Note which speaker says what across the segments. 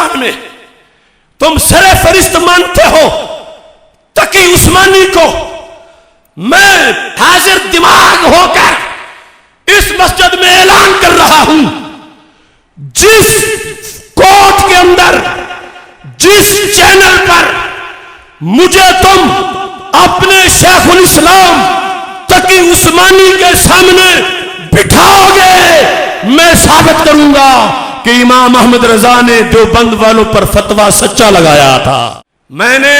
Speaker 1: ہندوستان میں تم سر فہرست مانتے ہو تقی عثمانی کو، میں حاضر دماغ ہو کر اس مسجد میں اعلان کر رہا ہوں، جس کوٹ کے اندر جس چینل پر مجھے تم اپنے شیخ الاسلام تقی عثمانی کے سامنے بٹھاؤ گے، میں ثابت کروں گا کہ امام احمد رضا نے دیوبند والوں پر فتویٰ سچا لگایا تھا۔ میں نے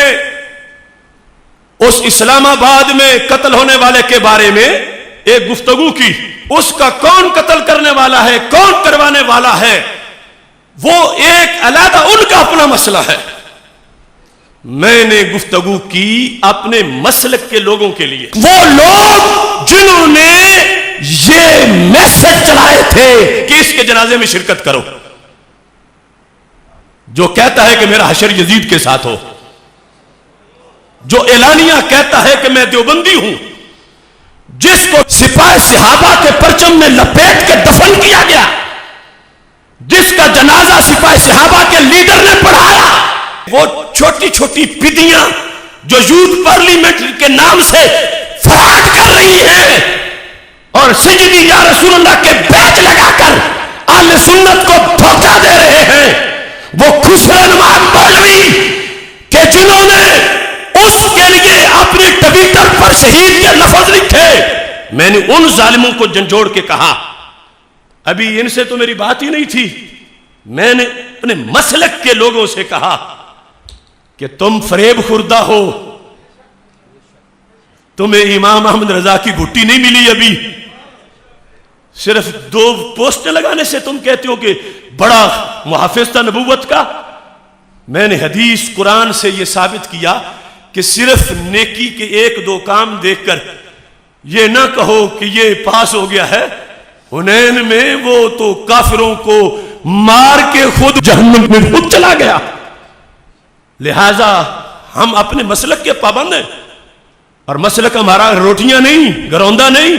Speaker 1: اس اسلام آباد میں قتل ہونے والے کے بارے میں ایک گفتگو کی، اس کا کون قتل کرنے والا ہے، کون کروانے والا ہے، وہ ایک علیحدہ ان کا اپنا مسئلہ ہے۔ میں نے گفتگو کی اپنے مسلک کے لوگوں کے لیے، وہ لوگ جنہوں نے یہ میسج چلائے تھے کہ اس کے جنازے میں شرکت کرو، جو کہتا ہے کہ میرا حشر یزید کے ساتھ ہو، جو اعلانیہ کہتا ہے کہ میں دیوبندی ہوں، جس کو سپاہ صحابہ کے پرچم میں لپیٹ کے دفن کیا گیا، جس کا جنازہ سپاہ صحابہ کے لیڈر نے پڑھایا، وہ چھوٹی چھوٹی پدیاں جو یوتھ پارلیمنٹ کے نام سے فراڈ کر رہی ہیں اور سجدی یا رسول اللہ کے بیج لگا کر اہل سنت کو دھوکہ دے رہے ہیں، وہ خسرنماد مولوی کہ جنہوں نے اس کے لیے اپنے ٹویٹر پر شہید کے لفظ لکھے، میں نے ان ظالموں کو جھنجھوڑ کے کہا، ابھی ان سے تو میری بات ہی نہیں تھی، میں نے اپنے مسلک کے لوگوں سے کہا کہ تم فریب خوردہ ہو، تمہیں امام احمد رضا کی گھٹی نہیں ملی، ابھی صرف 2 پوسٹیں لگانے سے تم کہتے ہو کہ بڑا محافظ تھا نبوت کا۔ میں نے حدیث قرآن سے یہ ثابت کیا کہ صرف نیکی کے 1-2 کام دیکھ کر یہ نہ کہو کہ یہ پاس ہو گیا ہے، حنین میں وہ تو کافروں کو مار کے خود جہنم میں خود چلا گیا۔ لہذا ہم اپنے مسلک کے پابند ہیں، اور مسلک ہمارا روٹیاں نہیں، گروندہ نہیں۔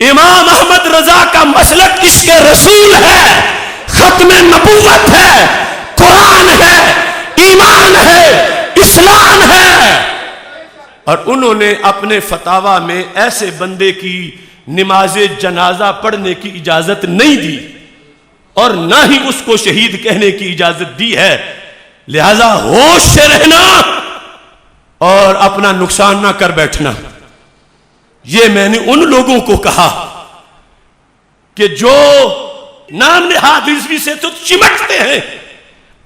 Speaker 1: امام احمد رضا کا مسلک عشق رسول ہے، ختم نبوت ہے، قرآن ہے، ایمان ہے، اسلام ہے، اور انہوں نے اپنے فتاویٰ میں ایسے بندے کی نماز جنازہ پڑھنے کی اجازت نہیں دی، اور نہ ہی اس کو شہید کہنے کی اجازت دی ہے۔ لہذا ہوش سے رہنا اور اپنا نقصان نہ کر بیٹھنا۔ یہ میں نے ان لوگوں کو کہا کہ جو نام نہاد رضوی سے تو چمٹتے ہیں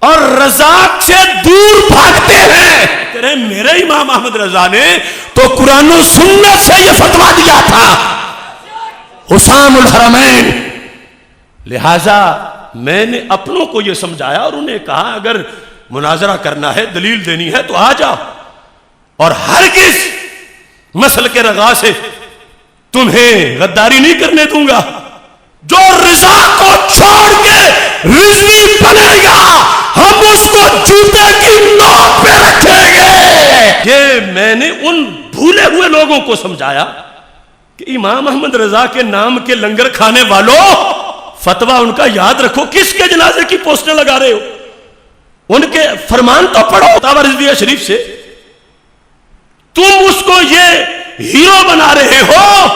Speaker 1: اور رضا سے دور بھاگتے ہیں، کہہ رہے ہیں میرے امام احمد رضا نے تو قرآن و سنت سے یہ فتویٰ دیا تھا، حسام الحرمین۔ لہذا میں نے اپنوں کو یہ سمجھایا اور انہیں کہا اگر مناظرہ کرنا ہے، دلیل دینی ہے تو آ جاؤ، اور ہرگز مسل کے رغا سے تمہیں غداری نہیں کرنے دوں گا۔ جو رضا کو چھوڑ کے رضوی بنے گا، ہم اس کو جوتے کی نوک پہ رکھیں گے۔ یہ میں نے ان بھولے ہوئے لوگوں کو سمجھایا کہ امام احمد رضا کے نام کے لنگر کھانے والوں، فتویٰ ان کا یاد رکھو، کس کے جنازے کی پوسٹیں لگا رہے ہو، ان کے فرمان تو پڑھو فتاویٰ رضویہ شریف سے۔ تم اس کو یہ ہیرو بنا رہے ہو،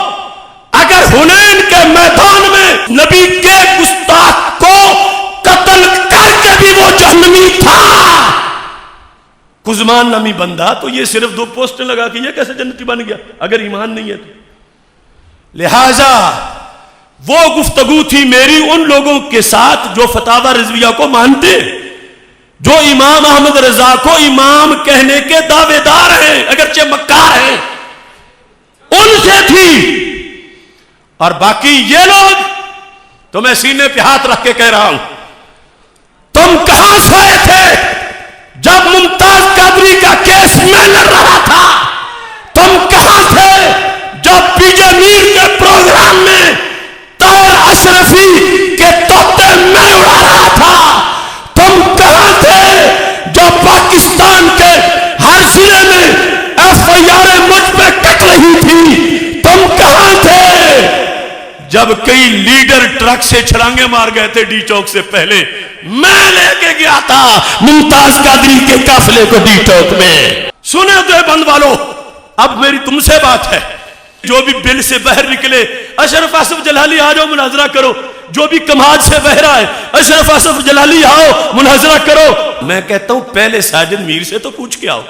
Speaker 1: اگر حنین کے میدان میں نبی کے گستاخ کو قتل کر کے بھی وہ جہنمی تھا، قزمان نامی بندہ، تو یہ صرف 2 پوسٹیں لگا کے یہ کیسے جنتی بن گیا اگر ایمان نہیں ہے تو؟ لہذا وہ گفتگو تھی میری ان لوگوں کے ساتھ جو فتاویٰ رضویہ کو مانتے، جو امام احمد رضا کو امام کہنے کے دعوے دار ہیں اگرچہ مکار ہیں، ان سے تھی۔ اور باقی یہ لوگ تو میں سینے پہ ہاتھ رکھ کے کہہ رہا ہوں، تم کہاں سوئے تھے جب ممتاز قادری کا کیس میں لڑ رہا تھا؟ تم کہاں تھے جب پی جے میر کے پروگرام میں طاہر اشرفی کے توتے میں اڑا رہا تھا؟ تم کہاں تھے جب پاکستان کے ہر ضلع میں ایف آئی آر مجھ پہ کٹ رہی تھی؟ تم کہاں تھے جب کئی لیڈر ٹرک سے چھلانگے مار گئے تھے ڈی چوک سے پہلے، میں لے کے گیا تھا ممتاز قادری کے قافلے کو ڈی چوک میں۔ سنے تو بند والو، اب میری تم سے بات ہے، جو بھی بل سے باہر نکلے، اشرف آصف جلالی آ جاؤ مناظرہ کرو، جو بھی کماد سے بہ رہا ہے اشرف آصف جلالی آؤ مناظرہ کرو۔ میں کہتا ہوں پہلے ساجد میر سے تو پوچھ کے آؤ،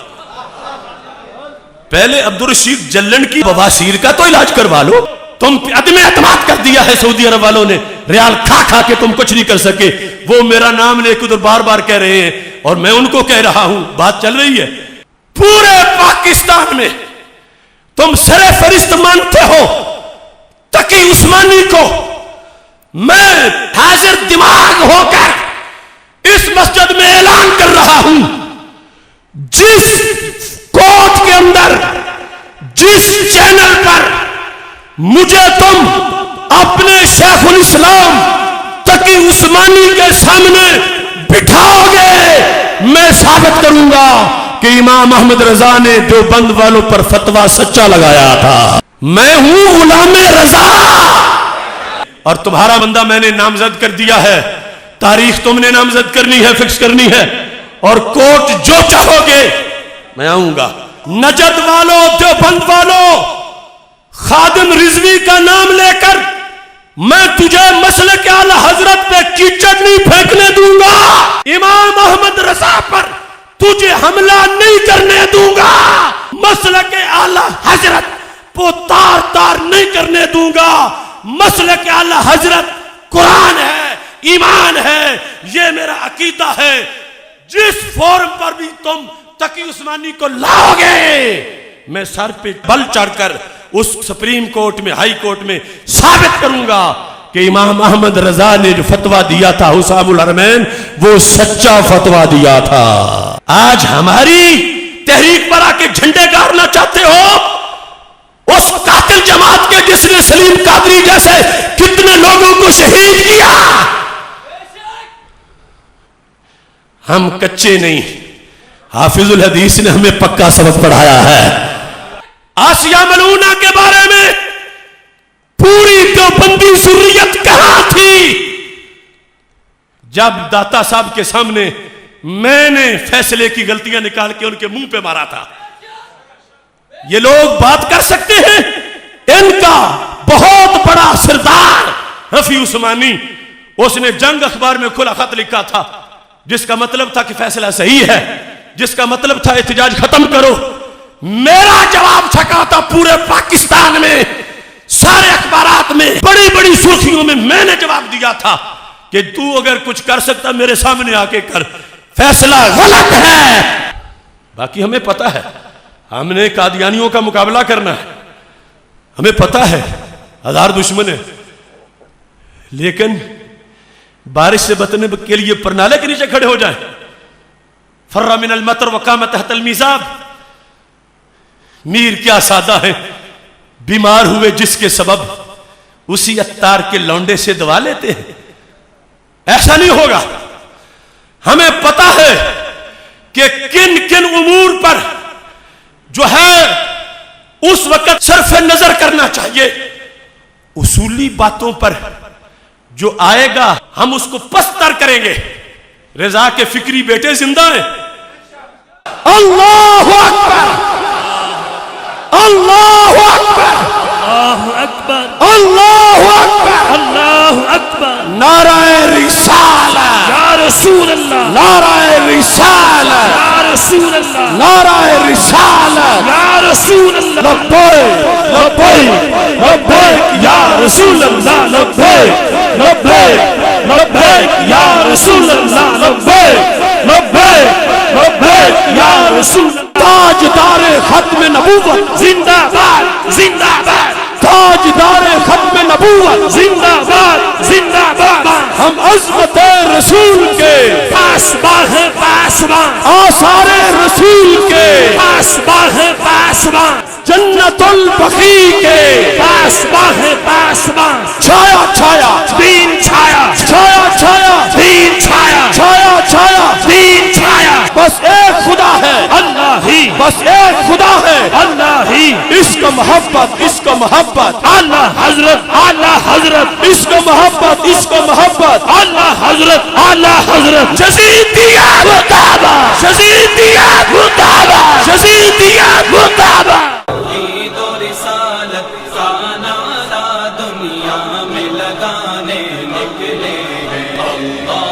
Speaker 1: پہلے عبدالرشید جلن کی بواسیر کا تو علاج کروا لو۔ تم عدم اعتماد کر دیا ہے سعودی عرب والوں نے، ریال کھا کھا کے تم کچھ نہیں کر سکے۔ وہ میرا نام لے کے ادھر بار بار کہہ رہے ہیں اور میں ان کو کہہ رہا ہوں، بات چل رہی ہے۔ پورے پاکستان میں تم سر فہرست مانتے ہو تقی عثمانی کو، میں حاضر دماغ ہو کر اس مسجد میں اعلان کر رہا ہوں، جس کوٹ کے اندر جس چینل پر مجھے تم اپنے شیخ الاسلام تقی عثمانی کے سامنے بٹھاؤ گے، میں ثابت کروں گا کہ امام احمد رضا نے دیوبند والوں پر فتویٰ سچا لگایا تھا۔ میں ہوں غلام رضا، اور تمہارا بندہ میں نے نامزد کر دیا ہے، تاریخ تم نے نامزد کرنی ہے، فکس کرنی ہے، اور کوٹ جو چاہو گے میں آؤں گا۔ نجد والوں، دیوبند والوں، خادم رضوی کا نام لے کر میں تجھے مسلک اعلی حضرت پہ کیچڑ نہیں پھینکنے دوں گا، امام احمد رضا پر تجھے حملہ نہیں کرنے دوں گا، مسلک اعلی حضرت کو تار تار نہیں کرنے دوں گا۔ مسلک اعلی حضرت قرآن ہے، ایمان ہے، یہ میرا عقیدہ ہے۔ جس فورم پر بھی تم تقی عثمانی کو لاؤ گے، میں سر پہ بل چڑھ کر اس سپریم کورٹ میں، ہائی کورٹ میں ثابت کروں گا کہ امام احمد رضا نے جو فتویٰ دیا تھا حسام الحرمین، وہ سچا فتویٰ دیا تھا۔ آج ہماری تحریک پر آ کے جھنڈے گاڑنا چاہتے ہو، اس قاتل جماعت کے جس نے سلیم قادری جیسے کتنے لوگوں کو شہید کیا۔ ہم کچے نہیں، حافظ الحدیث نے ہمیں پکا سبق پڑھایا ہے۔ آسیہ ملعونہ کے بارے میں پوری دیوبندی ذریت کہاں تھی جب داتا صاحب کے سامنے میں نے فیصلے کی غلطیاں نکال کے ان کے منہ پہ مارا تھا؟ یہ لوگ بات کر سکتے ہیں؟ ان کا بہت بڑا سردار رفیع عثمانی، اس نے جنگ اخبار میں کھلا خط لکھا تھا جس کا مطلب تھا کہ فیصلہ صحیح ہے، جس کا مطلب تھا احتجاج ختم کرو۔ میرا جواب چھکا تھا پورے پاکستان میں، سارے اخبارات میں، بڑی بڑی سرخیوں میں نے جواب دیا تھا کہ تو اگر کچھ کر سکتا میرے سامنے آ کے کر، فیصلہ غلط ہے۔ باقی ہمیں پتا ہے ہم نے قادیانیوں کا مقابلہ کرنا ہے، ہمیں پتا ہے ہزار دشمن ہیں، لیکن بارش سے بچنے کے لیے پرنالے کے نیچے کھڑے ہو جائیں۔ فر من المطر وقام تحت المیزاب، میر کیا سادہ ہے، بیمار ہوئے جس کے سبب اسی عطار کے لونڈے سے دوا لیتے ہیں۔ ایسا نہیں ہوگا۔ ہمیں پتا ہے کہ کن کن امور پر جو ہے اس وقت صرف نظر کرنا چاہیے، اصولی باتوں پر جو آئے گا ہم اس کو پستر کریں گے۔ رضا کے فکری بیٹے زندہ ہیں۔ اللہ اکبر، اللہ اکبر،
Speaker 2: اللہ اکبر،
Speaker 1: اللہ اکبر،
Speaker 2: اللہ اکبر،
Speaker 1: نعرہ رسالت،
Speaker 2: یا رسول اللہ،
Speaker 1: نعرہ رسالت،
Speaker 2: یا رسول اللہ،
Speaker 1: نعرہ رسالت،
Speaker 2: یا رسول اللہ،
Speaker 1: لبیک لبیک لبیک یا رسول اللہ، لبیک لبیک لبیک یا رسول اللہ، لبیک لبیک لبیک یا رسول اللہ۔ تاجدار ختم نبوت
Speaker 2: زندہ باد، زندہ باد،
Speaker 1: تاجدار ختم نبوت
Speaker 2: زندہ باد، زندہ باد۔
Speaker 1: ہم عظمت رسول کے
Speaker 2: پاسبان ہے، پاسبان،
Speaker 1: آثار رسول کے
Speaker 2: پاسبان ہے، پاسبان،
Speaker 1: جنت البقیع کے
Speaker 2: پاسبان ہے، پاسبان،
Speaker 1: چھایا چھایا
Speaker 2: دین چھایا،
Speaker 1: چھایا چھایا
Speaker 2: دین چھایا،
Speaker 1: چھایا چھایا،
Speaker 2: دین چھایا،
Speaker 1: بس ایک خدا ہے،
Speaker 2: اللہ ہی،
Speaker 1: بس ایک خدا ہے،
Speaker 2: اللہ ہی،
Speaker 1: عشق محبت، عشق محبت،
Speaker 2: اعلیٰ حضرت، اعلیٰ حضرت
Speaker 1: عشق و محبت، عشق و محبت،
Speaker 2: اعلی حضرت اعلی حضرت
Speaker 1: جزیدیت
Speaker 2: مطابق
Speaker 1: جزیدیت جزیدیت
Speaker 3: عید و رسالت کا نعرہ دنیا میں لگانے نکلے ہیں اللہ